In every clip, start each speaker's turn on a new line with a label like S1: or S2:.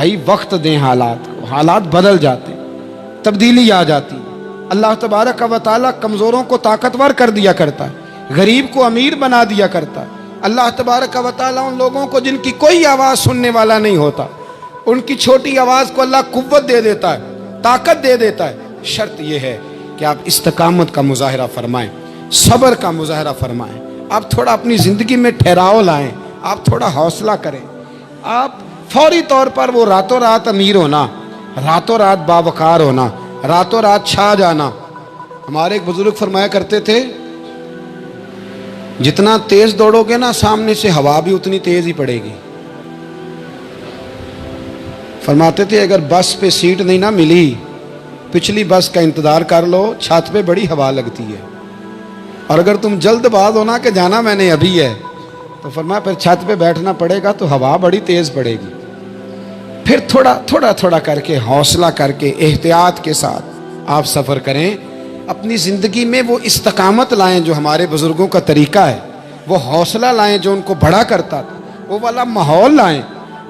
S1: بھائی وقت دیں حالات کو، حالات بدل جاتے، تبدیلی آ جاتی۔ اللہ تبارک و تعالیٰ کمزوروں کو طاقتور کر دیا کرتا ہے، غریب کو امیر بنا دیا کرتا ہے۔ اللہ تبارک و تعالیٰ ان لوگوں کو جن کی کوئی آواز سننے والا نہیں ہوتا، ان کی چھوٹی آواز کو اللہ قوت دے دیتا ہے، طاقت دے دیتا ہے۔ شرط یہ ہے کہ آپ استقامت کا مظاہرہ فرمائیں، صبر کا مظاہرہ فرمائیں، آپ تھوڑا اپنی زندگی میں ٹھہراؤ لائیں، آپ تھوڑا حوصلہ کریں۔ آپ فوری طور پر وہ راتوں رات امیر ہونا، راتوں رات باوقار ہونا، راتوں رات چھا جانا۔ ہمارے ایک بزرگ فرمایا کرتے تھے، جتنا تیز دوڑو گے نا سامنے سے ہوا بھی اتنی تیز ہی پڑے گی۔ فرماتے تھے اگر بس پہ سیٹ نہیں نہ ملی، پچھلی بس کا انتظار کر لو، چھت پہ بڑی ہوا لگتی ہے۔ اور اگر تم جلد باز ہونا کہ جانا میں نے ابھی ہے، تو فرمایا پھر چھت پہ بیٹھنا پڑے گا تو ہوا بڑی تیز پڑے گی۔ پھر تھوڑا تھوڑا کر کے، حوصلہ کر کے، احتیاط کے ساتھ آپ سفر کریں۔ اپنی زندگی میں وہ استقامت لائیں جو ہمارے بزرگوں کا طریقہ ہے، وہ حوصلہ لائیں جو ان کو بڑا کرتا تھا، وہ والا ماحول لائیں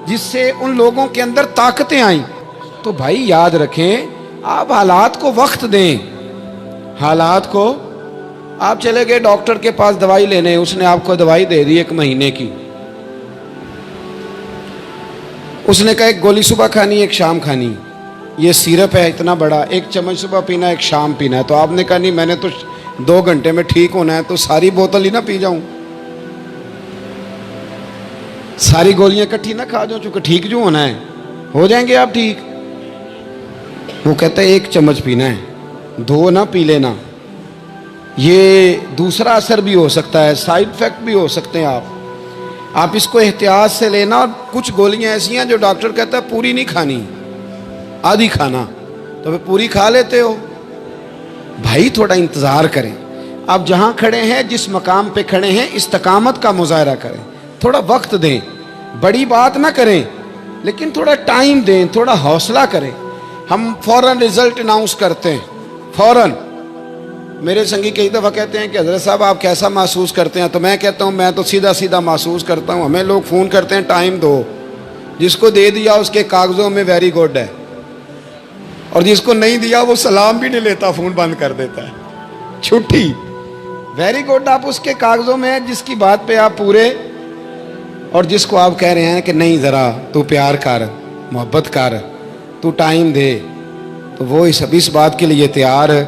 S1: جس سے ان لوگوں کے اندر طاقتیں آئیں۔ تو بھائی یاد رکھیں، آپ حالات کو وقت دیں۔ حالات کو، آپ چلے گئے ڈاکٹر کے پاس دوائی لینے، اس نے آپ کو دوائی دے دی 1 مہینے کی، اس نے کہا 1 گولی صبح کھانی 1 شام کھانی، یہ سیرپ ہے اتنا بڑا، 1 چمچ صبح پینا 1 شام پینا ہے۔ تو آپ نے کہا نہیں میں نے تو 2 گھنٹے میں ٹھیک ہونا ہے، تو ساری بوتل ہی نہ پی جاؤں، ساری گولیاں کٹھی نہ کھا جاؤں، چونکہ ٹھیک جو ہونا ہے ہو جائیں گے آپ ٹھیک۔ وہ کہتا ہے 1 چمچ پینا ہے، 2 نہ پی لینا، یہ دوسرا اثر بھی ہو سکتا ہے، سائیڈ افیکٹ بھی ہو سکتے ہیں۔ آپ اس کو احتیاط سے لینا۔ اور کچھ گولیاں ایسی ہیں جو ڈاکٹر کہتا ہے پوری نہیں کھانی، آدھی کھانا، تو پھر پوری کھا لیتے ہو۔ بھائی تھوڑا انتظار کریں، آپ جہاں کھڑے ہیں، جس مقام پہ کھڑے ہیں، استقامت کا مظاہرہ کریں، تھوڑا وقت دیں، بڑی بات نہ کریں لیکن تھوڑا ٹائم دیں، تھوڑا حوصلہ کریں۔ ہم فوراً رزلٹ اناؤنس کرتے ہیں، فوراً۔ میرے سنگی کئی دفعہ کہتے ہیں کہ حضرت صاحب آپ کیسا محسوس کرتے ہیں؟ تو میں کہتا ہوں میں تو سیدھا محسوس کرتا ہوں۔ ہمیں لوگ فون کرتے ہیں ٹائم دو، جس کو دے دیا اس کے کاغذوں میں ویری گڈ ہے، اور جس کو نہیں دیا وہ سلام بھی نہیں لیتا، فون بند کر دیتا ہے، چھٹی۔ ویری گڈ آپ اس کے کاغذوں میں ہے جس کی بات پہ آپ پورے، اور جس کو آپ کہہ رہے ہیں کہ نہیں ذرا تو پیار کر، محبت کر، تو ٹائم دے، تو وہ اس بات کے لیے تیار ہے۔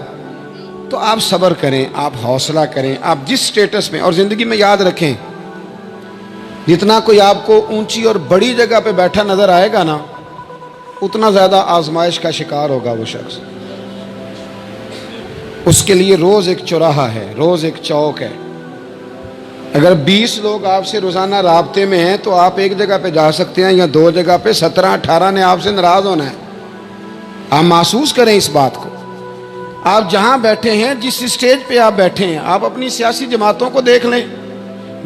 S1: تو آپ صبر کریں، آپ حوصلہ کریں، آپ جس سٹیٹس میں، اور زندگی میں یاد رکھیں، جتنا کوئی آپ کو اونچی اور بڑی جگہ پہ بیٹھا نظر آئے گا نا، اتنا زیادہ آزمائش کا شکار ہوگا وہ شخص۔ اس کے لیے روز ایک چوراہا ہے، روز ایک چوک ہے۔ اگر 20 لوگ آپ سے روزانہ رابطے میں ہیں تو آپ ایک جگہ پہ جا سکتے ہیں، یا 2 جگہ پہ 17-18 نے آپ سے ناراض ہونا ہے۔ آپ محسوس کریں اس بات کو۔ آپ جہاں بیٹھے ہیں، جس اسٹیج پہ آپ بیٹھے ہیں، آپ اپنی سیاسی جماعتوں کو دیکھ لیں۔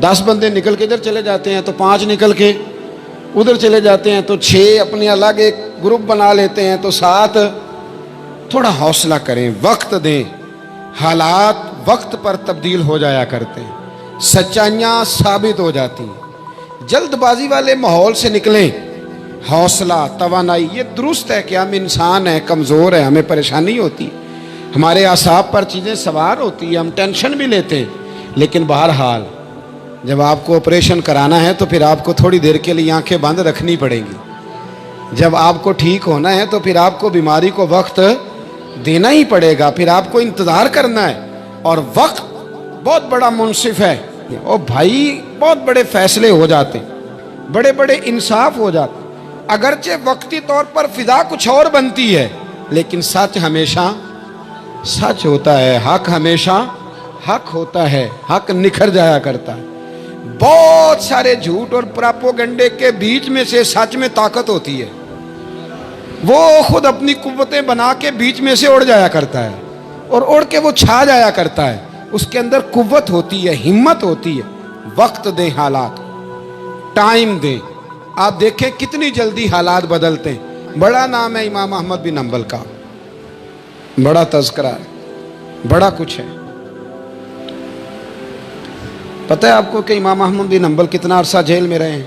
S1: 10 بندے نکل کے ادھر چلے جاتے ہیں تو 5 نکل کے ادھر چلے جاتے ہیں، تو 6 اپنے الگ ایک گروپ بنا لیتے ہیں، تو 7۔ تھوڑا حوصلہ کریں، وقت دیں۔ حالات وقت پر تبدیل ہو جایا کرتے ہیں، سچائیاں ثابت ہو جاتی ہیں۔ جلد بازی والے ماحول سے نکلیں۔ حوصلہ، توانائی، یہ درست ہے کہ ہم انسان ہیں، کمزور ہیں، ہمیں پریشانی ہوتی ہے، ہمارے اعصاب پر چیزیں سوار ہوتی ہیں، ہم ٹینشن بھی لیتے ہیں، لیکن بہرحال جب آپ کو آپریشن کرانا ہے تو پھر آپ کو تھوڑی دیر کے لیے آنکھیں بند رکھنی پڑیں گی۔ جب آپ کو ٹھیک ہونا ہے تو پھر آپ کو بیماری کو وقت دینا ہی پڑے گا، پھر آپ کو انتظار کرنا ہے۔ اور وقت بہت بڑا منصف ہے، اور بھائی بہت بڑے فیصلے ہو جاتے ہیں، بڑے بڑے انصاف ہو جاتے ہیں۔ اگرچہ وقتی طور پر فضا کچھ اور بنتی ہے، لیکن سچ ہمیشہ سچ ہوتا ہے، حق ہمیشہ حق ہوتا ہے، حق نکھر جایا کرتا ہے۔ بہت سارے جھوٹ اور پراپوگنڈے کے بیچ میں سے سچ میں طاقت ہوتی ہے، وہ خود اپنی قوتیں بنا کے بیچ میں سے اڑ جایا کرتا ہے، اور اڑ کے وہ چھا جایا کرتا ہے۔ اس کے اندر قوت ہوتی ہے، ہمت ہوتی ہے۔ وقت دیں، حالات ٹائم دیں۔ آپ دیکھیں کتنی جلدی حالات بدلتے ہیں۔ بڑا نام ہے امام احمد بن حنبل کا، بڑا تذکرہ ہے، بڑا کچھ ہے۔ پتہ ہے آپ کو کہ امام احمد بن حنبل کتنا عرصہ جیل میں رہے ہیں؟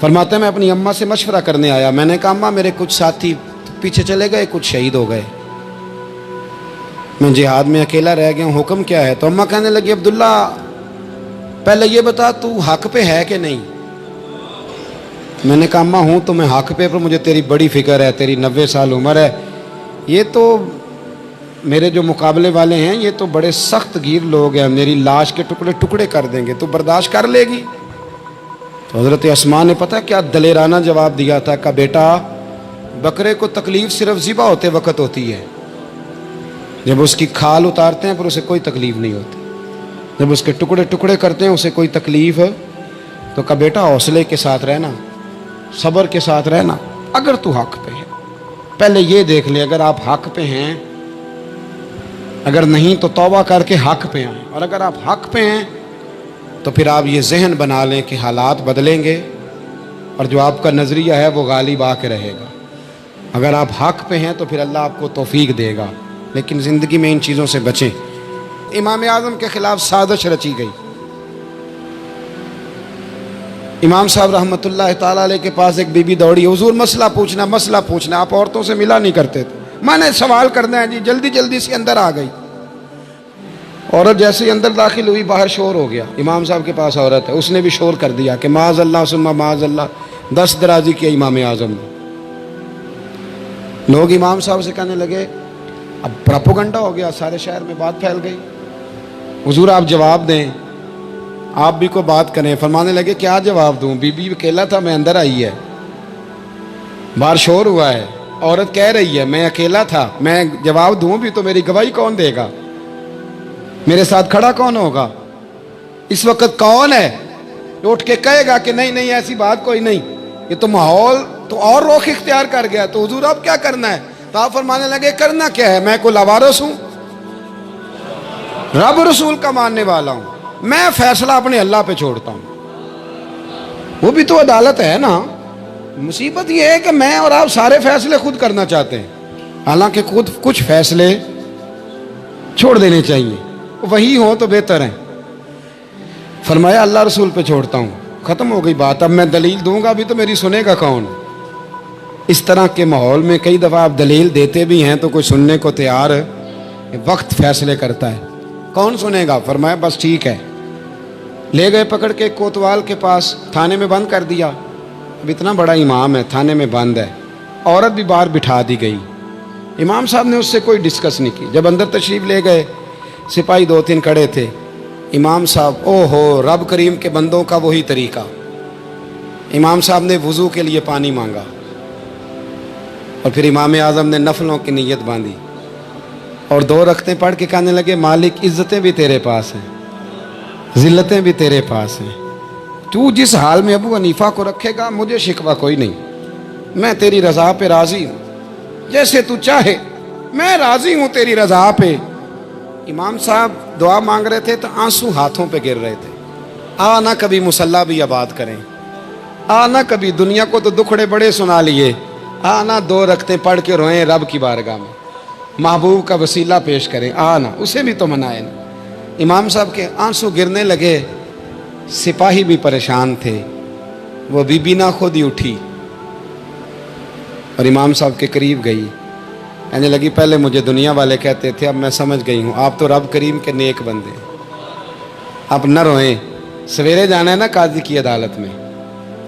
S1: فرماتے ہیں میں اپنی اماں سے مشورہ کرنے آیا. میں نے کہا اماں میرے کچھ ساتھی پیچھے چلے گئے, کچھ شہید ہو گئے, میں جہاد میں اکیلا رہ گیا ہوں, حکم کیا ہے؟ تو اماں کہنے لگی عبداللہ پہلے یہ بتا تو حق پہ ہے کہ نہیں. میں نے کہا اماں ہوں تو میں حق پہ, پر مجھے تیری بڑی فکر ہے, تیری 90 سال عمر ہے, یہ تو میرے جو مقابلے والے ہیں یہ تو بڑے سخت گیر لوگ ہیں, میری لاش کے ٹکڑے ٹکڑے کر دیں گے, تو برداشت کر لے گی؟ تو حضرت اسماء نے پتہ کیا دلیرانہ جواب دیا تھا کہ بیٹا بکرے کو تکلیف صرف ذبح ہوتے وقت ہوتی ہے, جب اس کی کھال اتارتے ہیں پر اسے کوئی تکلیف نہیں ہوتی, جب اس کے ٹکڑے ٹکڑے کرتے ہیں اسے کوئی تکلیف. تو کہا بیٹا حوصلے کے ساتھ رہنا, صبر کے ساتھ رہنا, اگر تو حق پہ ہے پہلے یہ دیکھ لے, اگر آپ حق پہ ہیں, اگر نہیں تو توبہ کر کے حق پہ آئیں, اور اگر آپ حق پہ ہیں تو پھر آپ یہ ذہن بنا لیں کہ حالات بدلیں گے اور جو آپ کا نظریہ ہے وہ غالب آ کے رہے گا. اگر آپ حق پہ ہیں تو پھر اللہ آپ کو توفیق دے گا, لیکن زندگی میں ان چیزوں سے بچیں. امام اعظم کے خلاف سازش رچی گئی. امام صاحب رحمۃ اللہ تعالیٰ علیہ کے پاس ایک بی بی دوڑی, حضور مسئلہ پوچھنا, آپ عورتوں سے ملا نہیں کرتے تھے, میں نے سوال کرنا ہے جی, جلدی جلدی سے اندر آ گئی. عورت جیسے ہی اندر داخل ہوئی باہر شور ہو گیا, امام صاحب کے پاس عورت ہے, اس نے بھی شور کر دیا کہ معاذ اللہ ثم معاذ اللہ, 10 درازی کیا امام اعظم نے. لوگ امام صاحب سے کہنے لگے اب پراپوگنڈا ہو گیا, سارے شہر میں بات پھیل گئی, حضور آپ جواب دیں, آپ بھی کو بات کریں. فرمانے لگے کیا جواب دوں, بی بی اکیلا تھا, میں اندر آئی ہے, باہر شور ہوا ہے, عورت کہہ رہی ہے میں اکیلا تھا, میں جواب دوں بھی تو میری گواہی کون دے گا, میرے ساتھ کھڑا کون ہوگا, اس وقت کون ہے اٹھ کے کہے گا کہ نہیں نہیں ایسی بات کوئی نہیں, یہ تو ماحول تو اور رخ اختیار کر گیا, تو حضور اب کیا کرنا ہے؟ تو آپ فرمانے لگے کرنا کیا ہے, میں کوئی لاوارث ہوں, رب رسول کا ماننے والا ہوں, میں فیصلہ اپنے اللہ پہ چھوڑتا ہوں, وہ بھی تو عدالت ہے نا. مصیبت یہ ہے کہ میں اور آپ سارے فیصلے خود کرنا چاہتے ہیں, حالانکہ خود کچھ فیصلے چھوڑ دینے چاہیے, وہی ہو تو بہتر ہے. فرمایا اللہ رسول پہ چھوڑتا ہوں, ختم ہو گئی بات. اب میں دلیل دوں گا بھی تو میری سنے گا کون؟ اس طرح کے ماحول میں کئی دفعہ آپ دلیل دیتے بھی ہیں تو کوئی سننے کو تیار ہے, وقت فیصلے کرتا ہے, کون سنے گا؟ فرمایا بس ٹھیک ہے. لے گئے پکڑ کے کوتوال کے پاس, تھانے میں بند کر دیا. اب اتنا بڑا امام ہے, تھانے میں بند ہے, عورت بھی باہر بٹھا دی گئی. امام صاحب نے اس سے کوئی ڈسکس نہیں کی. جب اندر تشریف لے گئے, سپاہی 2-3 کھڑے تھے. امام صاحب او ہو, رب کریم کے بندوں کا وہی طریقہ. امام صاحب نے وضو کے لیے پانی مانگا, اور پھر امام اعظم نے نفلوں کی نیت باندھی, اور 2 رکعتیں پڑھ کے کہنے لگے مالک عزتیں بھی تیرے پاس ہیں, ذلتیں بھی تیرے پاس ہیں, تو جس حال میں ابو حنیفہ کو رکھے گا مجھے شکوہ کوئی نہیں, میں تیری رضا پہ راضی ہوں, جیسے تو چاہے میں راضی ہوں تیری رضا پہ. امام صاحب دعا مانگ رہے تھے تو آنسو ہاتھوں پہ گر رہے تھے. آنا کبھی مصلی بھی آباد کریں, آنا کبھی, دنیا کو تو دکھڑے بڑے سنا لیے, آنا 2 رکعتیں پڑھ کے روئیں رب کی بارگاہ میں, محبوب کا وسیلہ پیش کریں, آنا اسے بھی تو منائیں. امام صاحب کے آنسو گرنے لگے. سپاہی بھی پریشان تھے, وہ بی بی نہ خود ہی اٹھی اور امام صاحب کے قریب گئی, کہنے لگی پہلے مجھے دنیا والے کہتے تھے, اب میں سمجھ گئی ہوں آپ تو رب کریم کے نیک بندے, اب نہ روئیں, سویرے جانا ہے نا قاضی کی عدالت میں,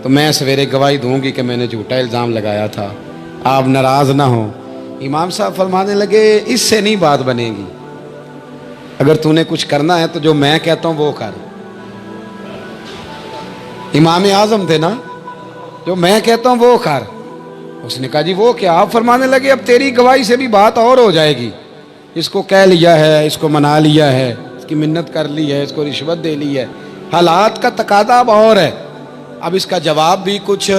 S1: تو میں سویرے گواہی دوں گی کہ میں نے جھوٹا الزام لگایا تھا, آپ ناراض نہ ہوں. امام صاحب فرمانے لگے اس سے نہیں بات بنے گی, اگر تو نے کچھ کرنا ہے تو جو میں کہتا ہوں وہ کر. امام اعظم تھے نا, جو میں کہتا ہوں وہ کر. اس نے کہا جی وہ کیا؟ آپ فرمانے لگے اب تیری گواہی سے بھی بات اور ہو جائے گی, اس کو کہہ لیا ہے, اس کو منا لیا ہے, اس کی منت کر لی ہے, اس کو رشوت دے لی ہے, حالات کا تقاضا اب اور ہے, اب اس کا جواب بھی کچھ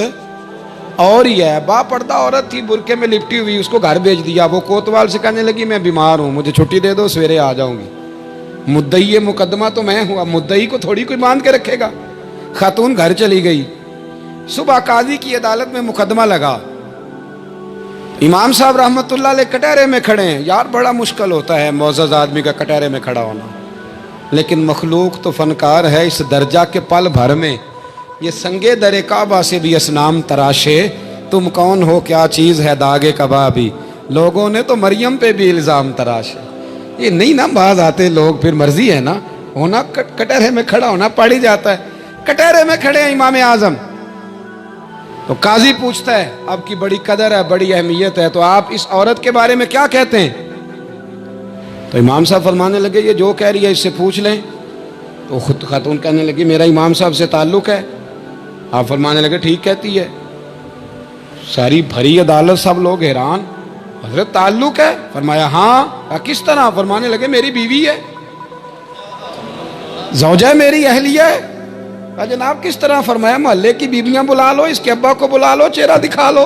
S1: اور ہی ہے. با پردہ عورت تھی, برقعے میں لپٹی ہوئی, اس کو گھر بھیج دیا. وہ کوتوال سے کہنے لگی میں بیمار ہوں, مجھے چھٹی دے دو, سویرے آ جاؤں گی. مدعی مقدمہ تو میں ہوں, مدعی کو تھوڑی کوئی باندھ کے رکھے گا. خاتون گھر چلی گئی. صبح قاضی کی عدالت میں مقدمہ لگا. امام صاحب رحمۃ اللہ علیہ کٹہرے میں کھڑے ہیں. یار بڑا مشکل ہوتا ہے معزز آدمی کا کٹہرے میں کھڑا ہونا, لیکن مخلوق تو فنکار ہے. اس درجہ کے پل بھر میں یہ سنگے در کعبہ سے بھی اسنام تراشے، تم کون ہو کیا چیز ہے داغے کبابی، لوگوں نے تو مریم پہ بھی الزام تراشے۔ یہ نہیں نا باز آتے لوگ، پھر مرضی ہے نا، ہونا کٹہرے میں کھڑا ہونا پڑ ہی جاتا ہے۔ کٹہرے میں کھڑے ہیں امام اعظم، تو قاضی پوچھتا ہے آپ کی بڑی قدر ہے، بڑی اہمیت ہے، تو آپ اس عورت کے بارے میں کیا کہتے ہیں؟ تو امام صاحب فرمانے لگے یہ جو کہہ رہی ہے اس سے پوچھ لیں۔ تو خود خاتون کہنے لگی میرا امام صاحب سے تعلق ہے۔ آپ فرمانے لگے ٹھیک کہتی ہے۔ ساری بھری عدالت سب لوگ حیران، حضرت تعلق ہے؟ فرمایا ہاں۔ کس طرح؟ فرمانے لگے میری بیوی ہے، زوجہ میری اہلیہ ہے۔ جناب کس طرح؟ فرمایا محلے کی بیویاں بلا لو، اس کے ابا کو بلا لو، چہرہ دکھا لو۔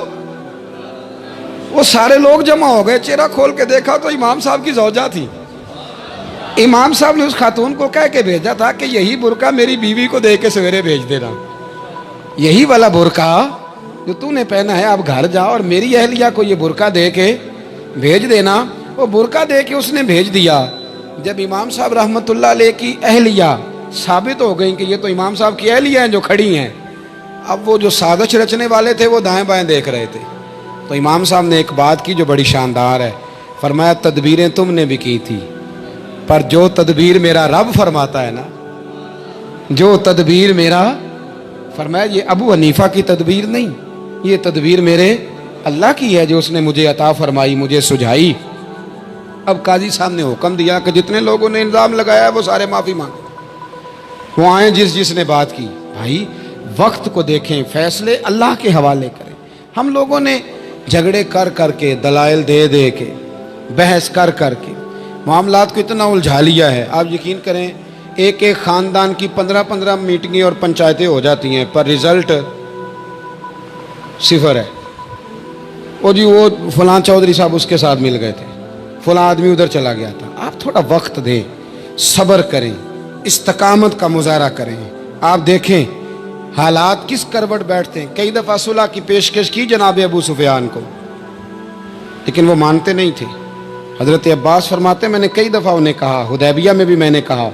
S1: وہ سارے لوگ جمع ہو گئے، چہرہ کھول کے دیکھا تو امام صاحب کی زوجہ تھی۔ امام صاحب نے اس خاتون کو کہہ کے بھیجا تھا کہ یہی برقع میری بیوی کو دے کے سویرے بھیج دینا، یہی والا برقع جو تو نے پہنا ہے، اب گھر جا اور میری اہلیہ کو یہ برقع دے کے بھیج دینا۔ وہ برقع دے کے اس نے بھیج دیا۔ جب امام صاحب رحمۃ اللہ علیہ کی اہلیہ ثابت ہو گئی کہ یہ تو امام صاحب کی اہلیہ ہیں جو کھڑی ہیں، اب وہ جو سازش رچنے والے تھے وہ دائیں بائیں دیکھ رہے تھے۔ تو امام صاحب نے ایک بات کی جو بڑی شاندار ہے، فرمایا تدبیریں تم نے بھی کی تھی، پر جو تدبیر میرا رب فرماتا ہے نا، جو تدبیر میرا، فرمایا یہ ابو حنیفہ کی تدبیر نہیں، یہ تدبیر میرے اللہ کی ہے جو اس نے مجھے عطا فرمائی، مجھے سجھائی۔ اب قاضی صاحب نے حکم دیا کہ جتنے لوگوں نے الزام لگایا ہے وہ سارے معافی مانگیں، وہ آئیں جس نے بات کی۔ بھائی وقت کو دیکھیں، فیصلے اللہ کے حوالے کریں۔ ہم لوگوں نے جھگڑے کر کے، دلائل دے دے کے، بحث کر کے معاملات کو اتنا الجھا لیا ہے۔ آپ یقین کریں ایک خاندان کی 15 میٹنگیں اور پنچایتیں ہو جاتی ہیں، پر رزلٹ صفر ہے۔ وہ جی وہ فلاں چودھری صاحب اس کے ساتھ مل گئے تھے، فلاں آدمی ادھر چلا گیا تھا۔ آپ تھوڑا وقت دیں، صبر کریں، استقامت کا مظاہرہ کریں۔ آپ دیکھیں حالات کس کروٹ بیٹھتے ہیں۔ کئی دفعہ صلح کی پیشکش کی جناب ابو سفیان کو، لیکن وہ مانتے نہیں تھے۔ حضرت عباس فرماتے میں نے کئی دفعہ انہیں کہا، حدیبیہ میں بھی میں نے کہا،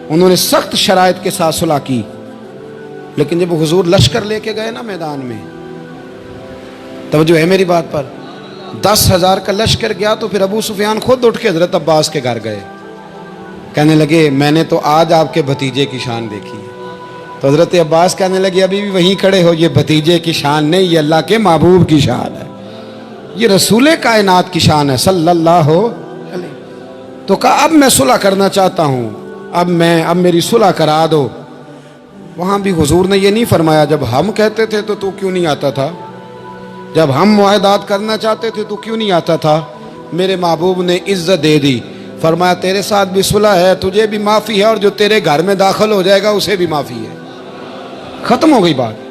S1: انہوں نے سخت شرائط کے ساتھ صلح کی، لیکن جب حضور لشکر لے کے گئے نا میدان میں، توجہ ہے میری بات پر، 10,000 کا لشکر گیا تو پھر ابو سفیان خود اٹھ کے حضرت عباس کے گھر گئے، کہنے لگے میں نے تو آج آپ کے بھتیجے کی شان دیکھی ہے۔ تو حضرت عباس کہنے لگے ابھی بھی وہیں کھڑے ہو، یہ بھتیجے کی شان نہیں، یہ اللہ کے محبوب کی شان ہے، یہ رسول کائنات کی شان ہے صلی اللہ علیہ۔ تو کہا اب میں صلح کرنا چاہتا ہوں، اب میری صلح کرا دو۔ وہاں بھی حضور نے یہ نہیں فرمایا جب ہم کہتے تھے تو کیوں نہیں آتا تھا، جب ہم معاہدات کرنا چاہتے تھے تو کیوں نہیں آتا تھا۔ میرے محبوب نے عزت دے دی، فرمایا تیرے ساتھ بھی صلح ہے، تجھے بھی معافی ہے، اور جو تیرے گھر میں داخل ہو جائے گا اسے بھی معافی ہے۔ ختم ہو گئی بات۔